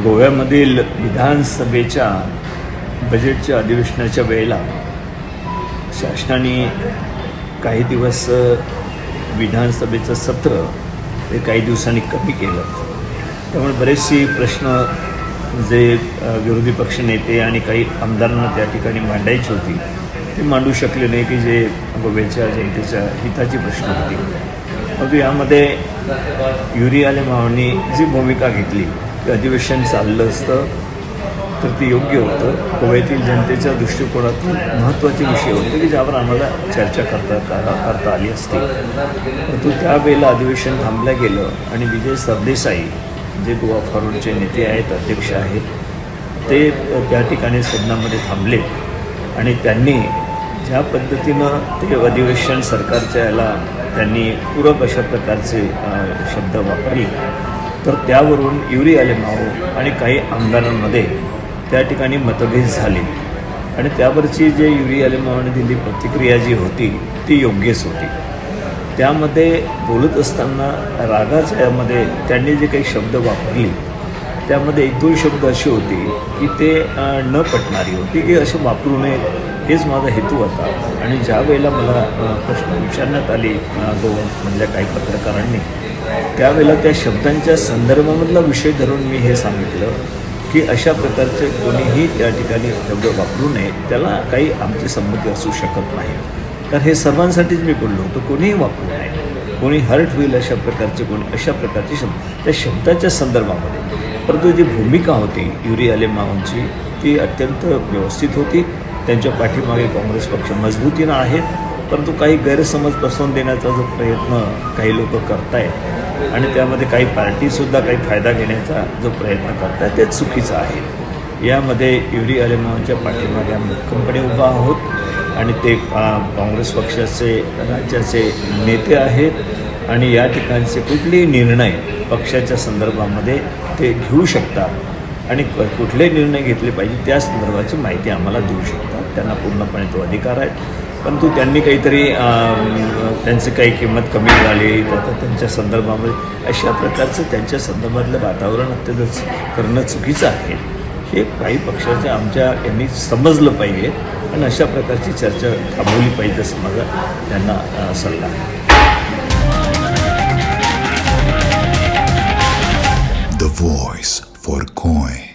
गोव्यामधील विधानसभेच्या बजेटच्या अधिवेशनाच्या वेळेला शासनाने काही दिवस विधानसभेचं सत्र हे काही दिवसांनी कमी केलं. त्यामुळे बरेचसे प्रश्न जे विरोधी पक्षनेते आणि काही आमदारांना त्या ठिकाणी मांडायची होती ते मांडू शकले नाही, की जे गोव्याच्या जनतेच्या हिताची प्रश्न होती. मग यामध्ये युरी आले मावनी जी भूमिका घेतली की अधिवेशन चाललं असतं तर ते योग्य होतं. गोव्यातील जनतेच्या दृष्टिकोनातून महत्त्वाचे विषय होते की ज्यावर आम्हाला चर्चा करता आली असती. परंतु त्यावेळेला अधिवेशन थांबलं गेलं आणि विजय सरदेसाई जे गोवा फॉरवर्डचे नेते आहेत, अध्यक्ष आहेत, ते त्या ठिकाणी सदनामध्ये थांबले आणि त्यांनी ज्या पद्धतीनं ते अधिवेशन सरकारच्या याला त्यांनी पूरक अशा प्रकारचे शब्द वापरले, तर त्यावरून युरी आलेमाव आणि काही आमदारांमध्ये त्या ठिकाणी मतभेद झाले आणि त्यावरची जे युरी आलेमावने दिली प्रतिक्रिया जी होती ती योग्यच होती. त्यामध्ये बोलत असताना रागाच्या यामध्ये त्यांनी जे काही शब्द वापरले त्यामध्ये एक दोन शब्द असे होते की ते न पटणारी होती, की असे वापरू नये हेच माझा हेतू होता. आणि ज्या वेळेला मला प्रश्न विचारण्यात आले गोवामधल्या काही पत्रकारांनी, त्यावेळेला त्या शब्दांच्या संदर्भामधला विषय धरून मी हे सांगितलं की अशा प्रकारचे कोणीही त्या ठिकाणी शब्द वापरू नये, त्याला काही आमची संमती असू शकत नाही. तर हे सर्वांसाठीच मी बोललो होतो, कोणीही वापरू नये, कोणी हर्ट होईल अशा प्रकारचे अशा प्रकारचे शब्द त्या शब्दाच्या संदर्भामध्ये. परंतु जी भूमिका होती युरी आलेमावांची ती अत्यंत व्यवस्थित होती. त्यांच्या पाठीमागे काँग्रेस पक्ष मजबूतीनं आहेत, परंतु काही गैरसमज पसरवून देण्याचा जो प्रयत्न काही लोक करत आहेत आणि त्यामध्ये काही पार्टीसुद्धा काही फायदा घेण्याचा जो प्रयत्न करत आहेत ते चुकीचं आहे. यामध्ये युरी आलेमावांच्या पाठीमागे आम्ही भक्कमपणे उभा आहोत आणि ते काँग्रेस पक्षाचे राज्याचे नेते आहेत आणि या ठिकाणचे कुठलेही निर्णय पक्षाच्या संदर्भामध्ये ते घेऊ शकतात आणि कुठले निर्णय घेतले पाहिजे त्या संदर्भाची माहिती आम्हाला देऊ शकतात. त्यांना पूर्णपणे तो अधिकार आहे. परंतु त्यांनी काहीतरी त्यांची काही किंमत कमी झाली तर त्यांच्या संदर्भामध्ये अशा प्रकारचं त्यांच्या संदर्भातलं वातावरण अत्यंत करणं चुकीचं आहे. हे काही पक्षाच्या आमच्या यांनी समजलं पाहिजे आणि अशा प्रकारची चर्चा थांबवली पाहिजे असं माझा त्यांना सल्ला आहे. The voice for Coin.